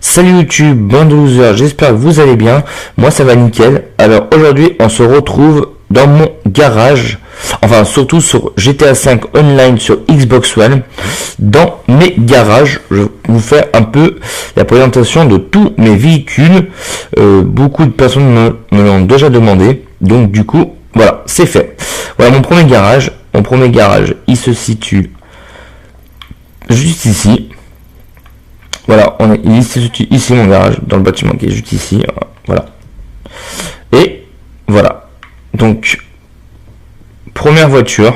Salut YouTube, bande de losers, j'espère que vous allez bien, moi ça va nickel. Alors aujourd'hui on se retrouve dans mon garage, enfin surtout sur GTA 5 Online sur Xbox One, dans mes garages. Je vais vous faire un peu la présentation de tous mes véhicules, beaucoup de personnes me l'ont déjà demandé, donc du coup voilà, c'est fait. Voilà mon premier garage, il se situe juste ici. Voilà, il se situe ici mon garage, dans le bâtiment qui est juste ici, voilà. Et voilà, donc première voiture.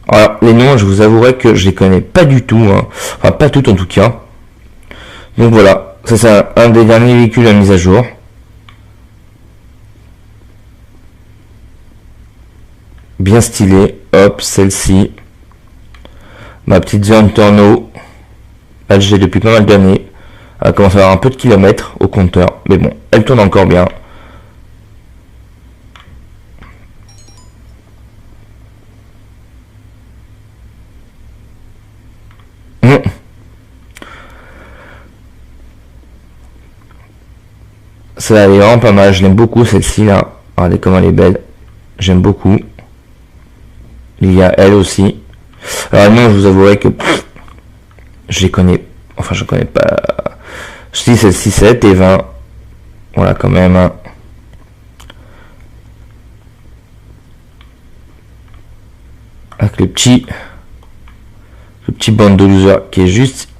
Alors les noms, je vous avouerai que je les connais pas du tout, hein. Enfin pas toutes en tout cas. Donc voilà, ça c'est un des derniers véhicules à mise à jour. Bien stylé, hop, celle-ci. Ma petite zone Torno, là j'ai depuis pas mal d'années. Elle commence à avoir un peu de kilomètres au compteur, mais bon, elle tourne encore bien. Ça elle est vraiment pas mal, je l'aime beaucoup celle-ci là. Regardez comment elle est belle, j'aime beaucoup. Il y a elle aussi. Alors non, je vous avouerai que je les connais, enfin je connais pas. Je dis celle-ci 7 et 20. Voilà quand même. Hein. Avec le petit bande de loser qui est juste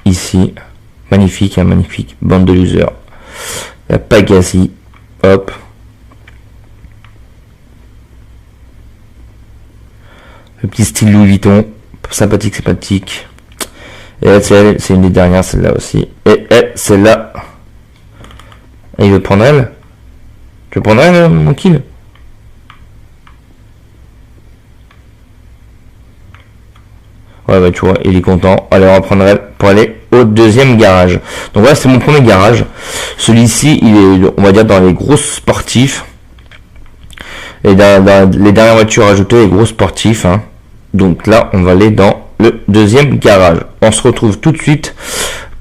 ici. Magnifique, hein, magnifique. Bande de loser. La Pagasi. Hop. Le petit style Louis Vuitton. Sympathique, sympathique. Et c'est une des dernières, celle-là aussi. Et celle-là. Et il veut prendre elle. Tu veux prendre elle, mon kill? Ouais, bah tu vois, il est content. Allez, on va prendre elle pour aller au deuxième garage. Donc voilà, c'est mon premier garage. Celui-ci, il est, on va dire, dans les gros sportifs. Et dans les dernières voitures ajoutées, les gros sportifs. Hein. Donc là, on va aller dans le deuxième garage. On se retrouve tout de suite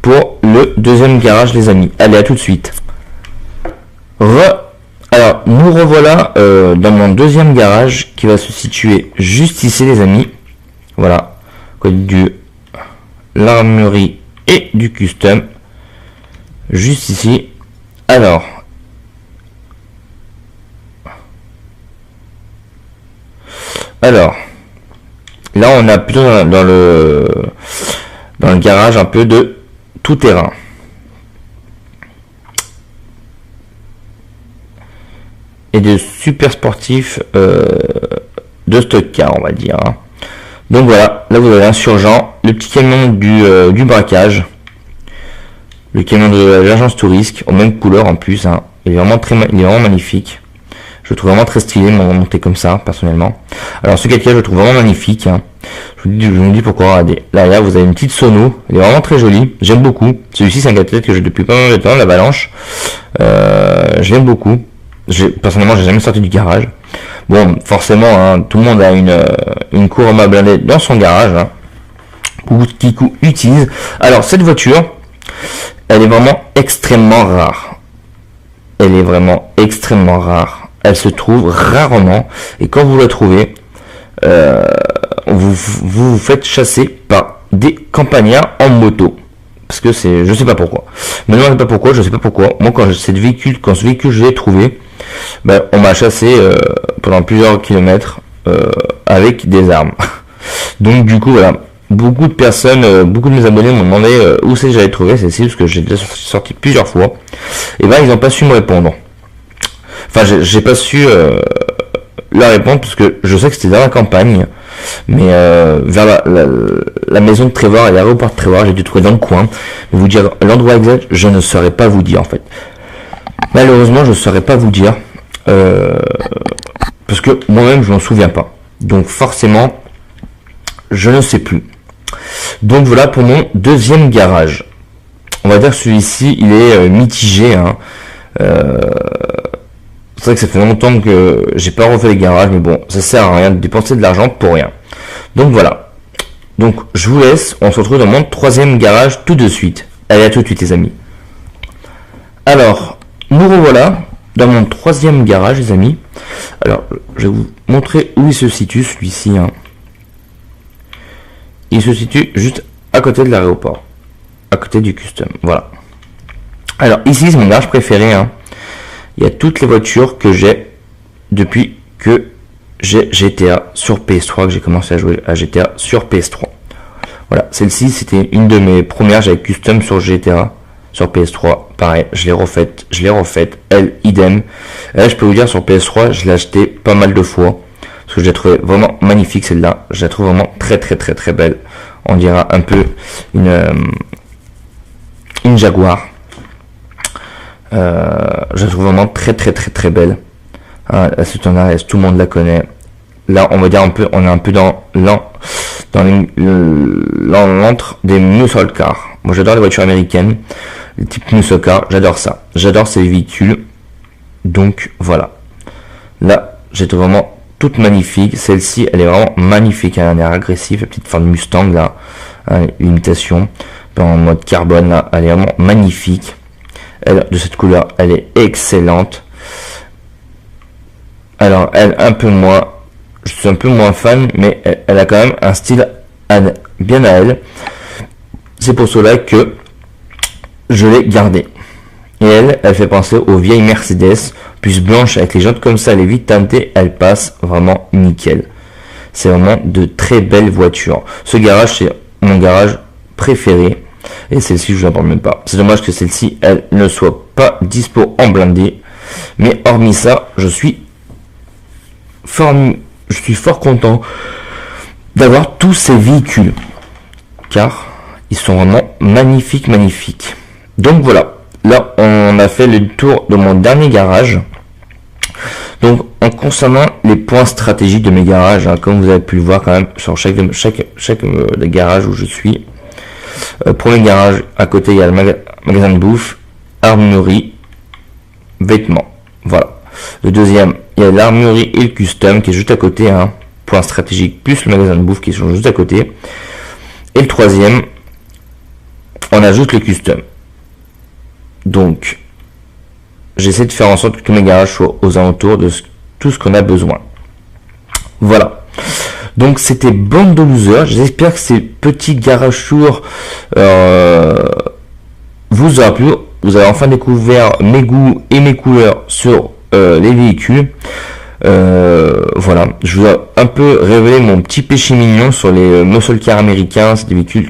pour le deuxième garage, les amis. Allez, à tout de suite. Alors, nous revoilà dans mon deuxième garage qui va se situer juste ici, les amis. Voilà. Du l'armurerie et du custom. Juste ici. Alors. Là, on a plutôt dans le garage un peu de tout terrain. Et de super sportifs de stock car, on va dire. Hein. Donc voilà, là vous avez un Surgent, le petit camion du braquage, le camion de l'agence Tourisque, en même couleur en plus. Hein. Il est vraiment magnifique. Je le trouve vraiment très stylé, monter comme ça, personnellement. Alors, ce 4K, je le trouve vraiment magnifique. Hein. Je vous dis pourquoi. Regardez. Là, vous avez une petite sono. Elle est vraiment très jolie. J'aime beaucoup. Celui-ci, c'est un 4K que j'ai depuis pas mal de temps, l'Avalanche. Je l'aime beaucoup. Personnellement, j'ai jamais sorti du garage. Bon, forcément, hein, tout le monde a une Kurama blindée dans son garage. Hein, qui utilise. Alors, cette voiture, elle est vraiment extrêmement rare. Elle est vraiment extrêmement rare. Elle se trouve rarement et quand vous la trouvez, vous faites chasser par des campagnards en moto. Parce que je sais pas pourquoi. Me demandez pas pourquoi, je sais pas pourquoi. Moi, quand ce véhicule je l'ai trouvé, ben, on m'a chassé pendant plusieurs kilomètres avec des armes. Donc du coup, voilà. Beaucoup de personnes, beaucoup de mes abonnés m'ont demandé où c'est que j'allais trouver celle-ci, parce que j'ai déjà sorti plusieurs fois. Et ben, ils n'ont pas su me répondre. Enfin, j'ai pas su leur répondre parce que je sais que c'était dans la campagne, mais vers la maison de Trevor et l'aéroport de Trevor, j'ai dû trouver dans le coin. Mais vous dire l'endroit exact, je ne saurais pas vous dire en fait. Malheureusement, je ne saurais pas vous dire parce que moi-même je m'en souviens pas. Donc forcément, je ne sais plus. Donc voilà pour mon deuxième garage. On va dire que celui-ci, il est mitigé. Hein. C'est vrai que ça fait longtemps que j'ai pas refait les garages, mais bon, ça sert à rien de dépenser de l'argent pour rien. Donc voilà. Donc je vous laisse, on se retrouve dans mon troisième garage tout de suite. Allez, à tout de suite les amis. Alors, nous revoilà dans mon troisième garage les amis. Alors, je vais vous montrer où il se situe celui-ci. Hein. Il se situe juste à côté de l'aéroport. À côté du custom, voilà. Alors, ici c'est mon garage préféré. Hein. Il y a toutes les voitures que j'ai depuis que j'ai GTA sur PS3, que j'ai commencé à jouer à GTA sur PS3. Voilà, celle-ci c'était une de mes premières, j'avais custom sur GTA sur PS3. Pareil, je l'ai refaite, elle, idem. Et là, je peux vous dire, sur PS3, je l'ai acheté pas mal de fois. Parce que je l'ai trouvé vraiment magnifique celle-là. Je la trouve vraiment très belle. On dirait un peu une Jaguar. Je la trouve vraiment très belle. La Sutton RS, tout le monde la connaît. Là, on va dire on est un peu dans l'antre des muscle cars. Moi, j'adore les voitures américaines, les types muscle cars, j'adore ça. J'adore ces véhicules. Donc, voilà. Là, j'ai trouvé vraiment toute magnifique. Celle-ci, elle est vraiment magnifique. Elle a un air agressif, la petite Ford Mustang, là. L'imitation. En mode carbone, là. Elle est vraiment magnifique. Elle, de cette couleur, elle est excellente. Alors, elle, je suis un peu moins fan, mais elle a quand même un style bien à elle. C'est pour cela que je l'ai gardée. Et elle fait penser aux vieilles Mercedes, plus blanche avec les jantes comme ça, elle est vite teintée, elle passe vraiment nickel. C'est vraiment de très belles voitures. Ce garage, c'est mon garage préféré. Et celle-ci, je vous en parle même pas. C'est dommage que celle-ci, elle ne soit pas dispo en blindé. Mais hormis ça, je suis fort content d'avoir tous ces véhicules. Car ils sont vraiment magnifiques. Donc voilà. Là, on a fait le tour de mon dernier garage. Donc, en concernant les points stratégiques de mes garages, hein, comme vous avez pu le voir quand même sur chaque des garages où je suis. Premier garage, à côté, il y a le magasin de bouffe, armurerie, vêtements. Voilà. Le deuxième, il y a l'armurerie et le custom qui est juste à côté, hein, point stratégique, plus le magasin de bouffe qui sont juste à côté. Et le troisième, on ajoute le custom. Donc, j'essaie de faire en sorte que tous mes garages soient aux alentours de tout ce qu'on a besoin. Voilà. Donc, c'était Bande de Losers. J'espère que ces petits garages tours vous aura plu. Vous avez enfin découvert mes goûts et mes couleurs sur les véhicules. Voilà. Je vous ai un peu révélé mon petit péché mignon sur les muscle cars américains. C'est des véhicules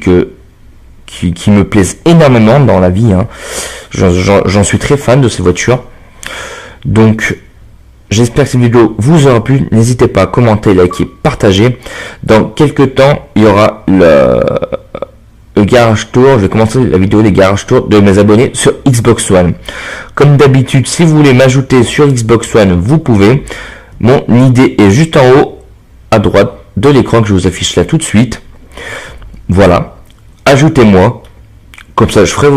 qui me plaisent énormément dans la vie. Hein. J'en suis très fan de ces voitures. Donc, j'espère que cette vidéo vous aura plu. N'hésitez pas à commenter, liker, partager. Dans quelques temps, il y aura le garage tour. Je vais commencer la vidéo des garage tours de mes abonnés sur Xbox One. Comme d'habitude, si vous voulez m'ajouter sur Xbox One, vous pouvez. Mon idée est juste en haut à droite de l'écran que je vous affiche là tout de suite. Voilà. Ajoutez-moi. Comme ça, je ferai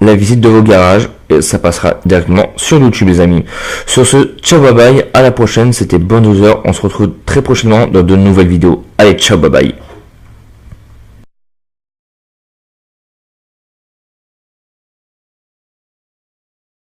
la visite de vos garages et ça passera directement sur YouTube les amis. Sur ce, ciao bye bye, à la prochaine, c'était Bande de Losers, on se retrouve très prochainement dans de nouvelles vidéos. Allez, ciao bye bye.